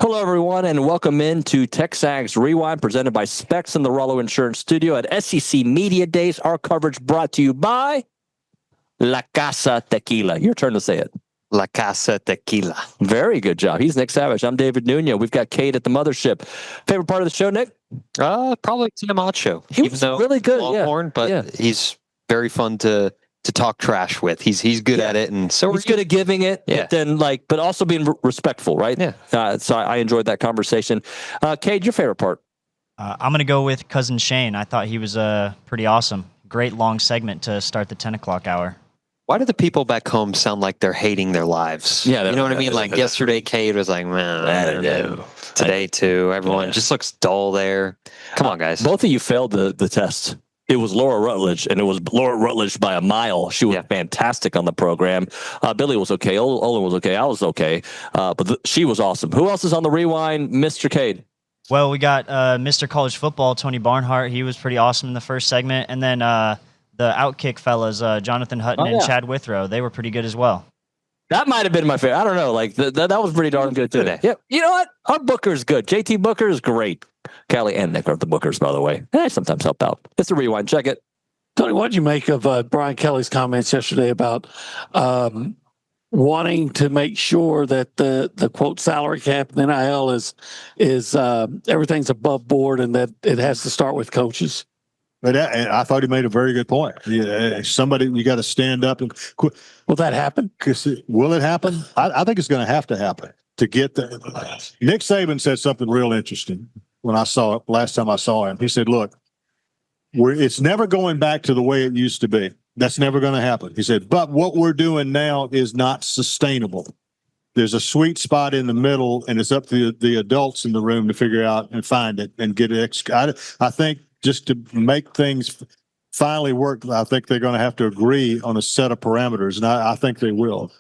Hello, everyone, and welcome into TexAgs Rewind, presented by Specs and the Rollo Insurance Studio at SEC Media Days. Our coverage brought to you by La Casa Tequila. Your turn to say it. La Casa Tequila. Very good job. He's Nick Savage. I'm David Nuno. We've got Kate at the mothership. Favorite part of the show, Nick? Probably Tim Ocho. He was really good. Longhorn, but he's very fun to talk trash with. He's good at it, and so he's good at giving it. Yeah. But also being respectful, right? Yeah. So I enjoyed that conversation. Kate, your favorite part? I'm going to go with Cousin Shane. I thought he was pretty awesome. Great long segment to start the 10 o'clock hour. Why do the people back home sound like they're hating their lives? Yeah, you know what I mean? Like yesterday, Kate was like, man, I don't know. Today, too. Everyone just looks dull there. Come on, guys. Both of you failed the test. It was Laura Rutledge, and it was Laura Rutledge by a mile. She was fantastic on the program. Billy was okay. Olin was okay. I was okay. But she was awesome. Who else is on the rewind? Mr. Cade. Well, we got Mr. College Football, Tony Barnhart. He was pretty awesome in the first segment. And then the Outkick fellas, Jonathan Hutton and Chad Withrow, they were pretty good as well. That might have been my favorite. I don't know. Like that was pretty darn good too. Yeah. You know what? Our Booker's good. JT Booker is great. Callie and Nick are the Bookers, by the way. I sometimes help out. It's a rewind. Check it. Tony, what did you make of Brian Kelly's comments yesterday about wanting to make sure that the quote salary cap and NIL is everything's above board and that it has to start with coaches? But I thought he made a very good point. Yeah, somebody, you got to stand up and quit. Will that happen? Will it happen? I think it's going to happen to get the. Nick Saban said something real interesting when I saw it last time I saw him. He said, "Look, it's never going back to the way it used to be. That's never going to happen." He said, "But what we're doing now is not sustainable. There's a sweet spot in the middle, and it's up to the adults in the room to figure out and find it and get it." I think. Just to make things finally work, I think they're going to have to agree on a set of parameters, and I think they will.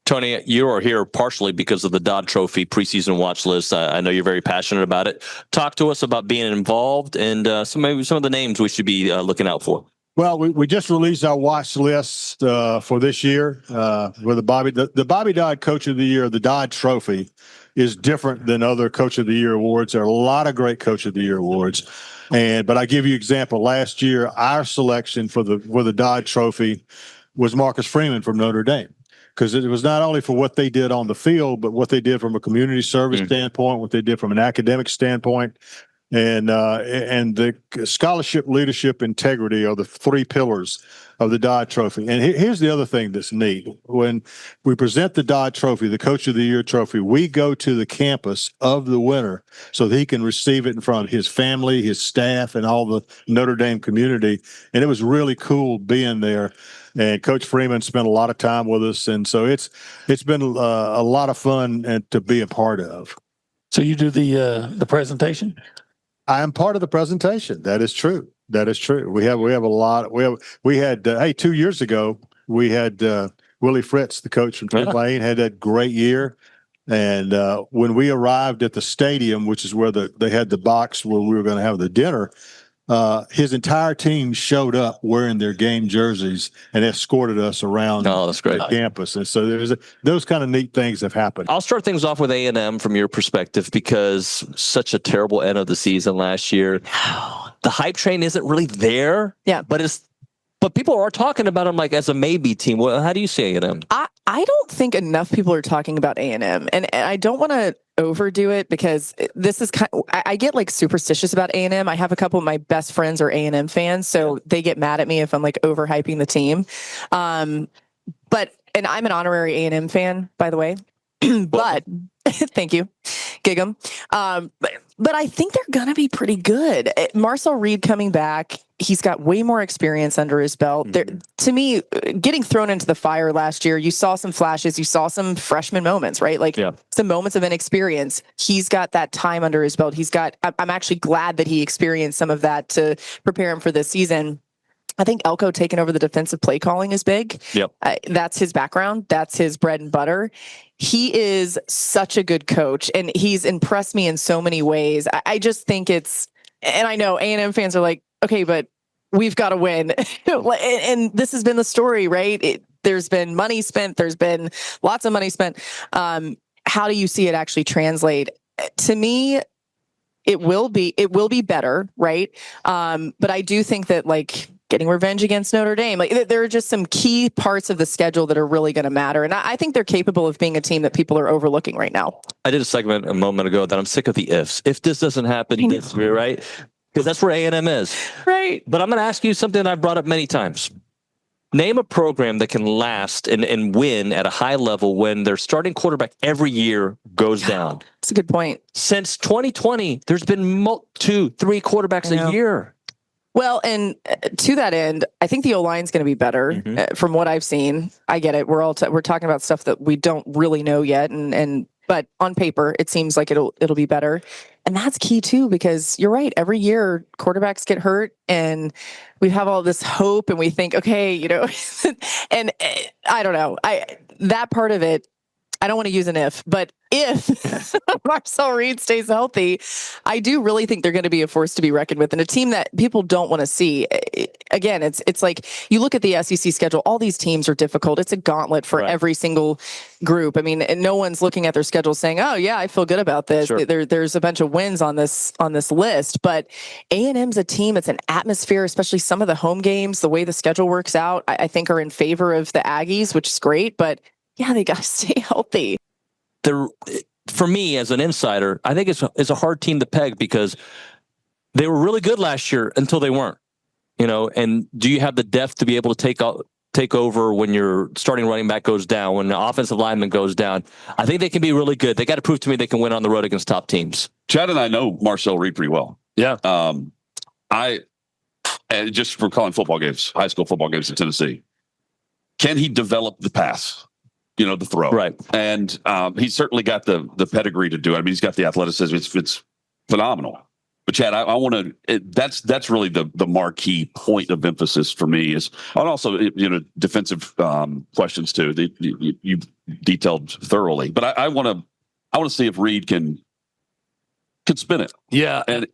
Tony, you are here partially because of the Dodd Trophy preseason watch list. I know you're very passionate about it. Talk to us about being involved and maybe some of the names we should be looking out for. Well, we just released our watch list for this year with the Bobby Dodd Coach of the Year, the Dodd Trophy, is different than other Coach of the Year awards. There are a lot of great Coach of the Year awards. But I give you an example. Last year, our selection for the Dodd Trophy was Marcus Freeman from Notre Dame, because it was not only for what they did on the field, but what they did from a community service standpoint, what they did from an academic standpoint, and the scholarship, leadership, integrity are the three pillars of the Dodd Trophy. And here's the other thing that's neat. When we present the Dodd Trophy, the Coach of the Year trophy, we go to the campus of the winner so that he can receive it in front of his family, his staff, and all the Notre Dame community. And it was really cool being there. And Coach Freeman spent a lot of time with us. And so it's been a lot of fun and to be a part of. So you do the presentation? I am part of the presentation. That is true. That is true. We have a lot. We had 2 years ago we had Willie Fritz, the coach from Tulane, had that great year. And when we arrived at the stadium, which is where they had the box where we were going to have the dinner, his entire team showed up wearing their game jerseys and escorted us around that's great. The campus. And so those kind of neat things have happened. I'll start things off with A&M from your perspective, because such a terrible end of the season last year. The hype train isn't really there. Yeah. But people are talking about them like as a maybe team. Well, how do you see A&M? I don't think enough people are talking about A&M, and I don't want to overdo it, because this is I get like superstitious about A&M. I have a couple of my best friends are A&M fans, so they get mad at me if I'm like overhyping the team. But I'm an honorary A&M fan, by the way. But thank you, gig 'em. But I think they're gonna be pretty good. Marcel Reed coming back, he's got way more experience under his belt. To me, getting thrown into the fire last year, you saw some flashes, you saw some freshman moments, right? Like some moments of inexperience. He's got that time under his belt. I'm actually glad that he experienced some of that to prepare him for this season. I think Elko taking over the defensive play calling is big. Yep. That's his background. That's his bread and butter. He is such a good coach, and he's impressed me in so many ways. I just think and I know A&M fans are like, okay, but we've got to win. And this has been the story, right? There's been money spent. There's been lots of money spent. How do you see it actually translate? to me, it will be better, right? But I do think that like getting revenge against Notre Dame, like there are just some key parts of the schedule that are really going to matter. And I think they're capable of being a team that people are overlooking right now. I did a segment a moment ago that I'm sick of the ifs. If this doesn't happen, this year, right? Because that's where A&M is. Right. But I'm going to ask you something I've brought up many times. Name a program that can last and win at a high level when their starting quarterback every year goes down. That's a good point. Since 2020, there's been 2-3 quarterbacks a year. Well, and to that end, I think the O-line is going to be better from what I've seen. I get it. We're talking about stuff that we don't really know yet, but on paper, it seems like it'll be better. And that's key too, because you're right. Every year quarterbacks get hurt and we have all this hope and we think, okay, and I don't know. That part of it, I don't want to use an if, but if Marcel Reed stays healthy, I do really think they're going to be a force to be reckoned with and a team that people don't want to see. Again, it's like you look at the SEC schedule, all these teams are difficult. It's a gauntlet for every single group. I mean, no one's looking at their schedule saying, oh yeah, I feel good about this. Sure. There's a bunch of wins on this list, but A&M's a team. It's an atmosphere, especially some of the home games, the way the schedule works out, I think are in favor of the Aggies, which is great, but yeah, they got to stay healthy. For me, as an insider, I think it's a hard team to peg because they were really good last year until they weren't. And do you have the depth to be able to take over when your starting running back goes down, when the offensive lineman goes down? I think they can be really good. They got to prove to me they can win on the road against top teams. Chad and I know Marcel Reed pretty well. Yeah. And just from calling football games, high school football games in Tennessee, can he develop the pass? The throw. Right. And he's certainly got the pedigree to do it. I mean, he's got the athleticism. It's phenomenal. But Chad, I want to, that's really the marquee point of emphasis for me is, and also, defensive questions too. You detailed thoroughly, but I want to see if Reed can spin it. Yeah. And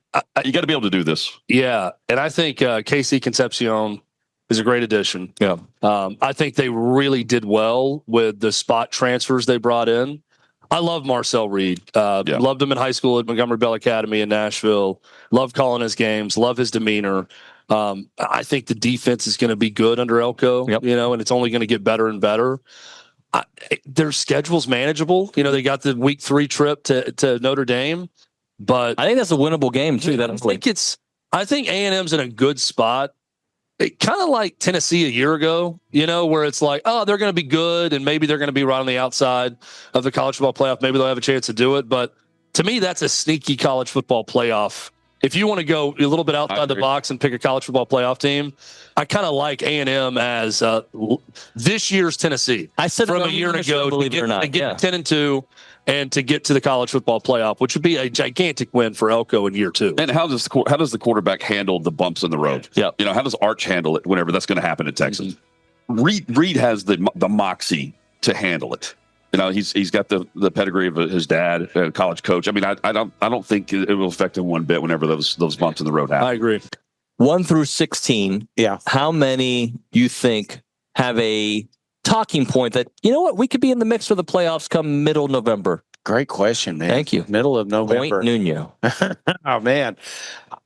you got to be able to do this. Yeah. And I think KC Concepcion is a great addition. Yeah. I think they really did well with the spot transfers they brought in. I love Marcel Reed. Loved him in high school at Montgomery Bell Academy in Nashville. Love calling his games. Love his demeanor. I think the defense is going to be good under Elko, and it's only going to get better and better. Their schedule's manageable. They got the week 3 trip to Notre Dame, but I think that's a winnable game too. I think A&M's in a good spot. Kind of like Tennessee a year ago, where it's like, oh, they're going to be good and maybe they're going to be right on the outside of the college football playoff. Maybe they'll have a chance to do it. But to me, that's a sneaky college football playoff. If you want to go a little bit outside the box and pick a college football playoff team, I kind of like A&M as this year's Tennessee. I said from a year ago to get 10-2 and to get to the college football playoff, which would be a gigantic win for Elko in year 2. And how does the quarterback handle the bumps in the road? Yeah. How does Arch handle it whenever that's going to happen in Texas? Reed has the moxie to handle it. He's got the pedigree of his dad, a college coach. I mean, I don't think it will affect him one bit whenever those bumps in the road happen. I agree. 1 through 16. Yeah. How many you think have a talking point that, we could be in the mix for the playoffs come middle November? Great question, man. Thank you. Middle of November. Point Nuno. Oh, man.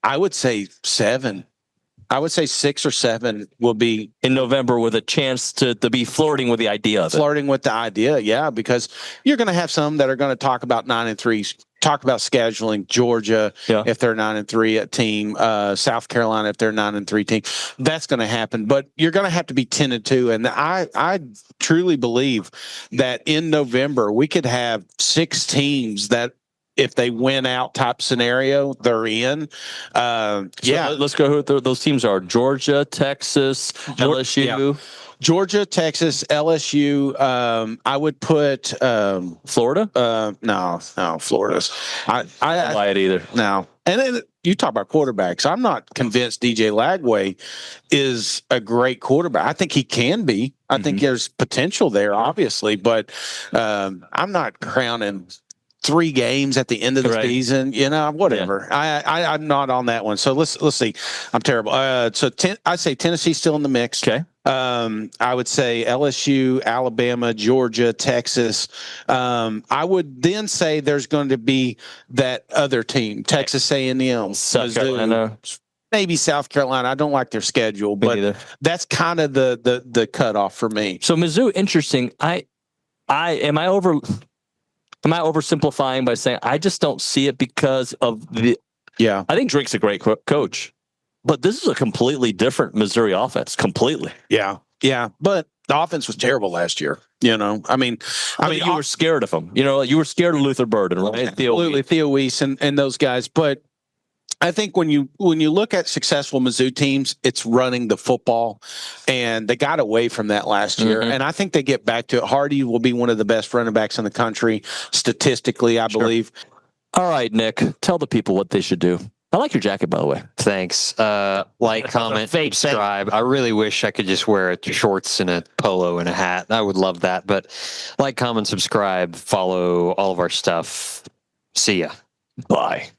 I would say 7. I would say 6 or 7 will be in November with a chance to be flirting with the idea of flirting with the idea. Yeah, because you're going to have some that are going to talk about 9-3, talk about scheduling Georgia if they're 9-3 a team, South Carolina if they're 9-3 team. That's going to happen, but you're going to have to be 10-2. And I truly believe that in November we could have 6 teams that, if they win out type scenario, they're in. Let's go who those teams are. Georgia, Texas, LSU. Yeah. Georgia, Texas, LSU. I would put Florida. No, Florida's. I don't buy it either. No. And then you talk about quarterbacks. I'm not convinced DJ Lagway is a great quarterback. I think he can be. I think there's potential there, obviously, but I'm not crowning 3 games at the end of the season, whatever. Yeah. I'm not on that one. So let's see. I'm terrible. I say Tennessee's still in the mix. Okay. I would say LSU, Alabama, Georgia, Texas. I would then say there's going to be that other team, Texas A&M, South Carolina. maybe South Carolina. I don't like their schedule, but that's kind of the cutoff for me. So Mizzou, interesting. Am I oversimplifying by saying I just don't see it because of the? Yeah, I think Drake's a great coach, but this is a completely different Missouri offense. Completely. Yeah, but the offense was terrible last year. You were scared of him. You were scared of Luther Burden, right? Absolutely, Theo Weiss and those guys, but. I think when you look at successful Mizzou teams, it's running the football, and they got away from that last year. And I think they get back to it. Hardy will be one of the best running backs in the country statistically, I believe. All right, Nick, tell the people what they should do. I like your jacket, by the way. Thanks. Like, comment, subscribe. I really wish I could just wear shorts and a polo and a hat. I would love that. But like, comment, subscribe, follow all of our stuff. See ya. Bye.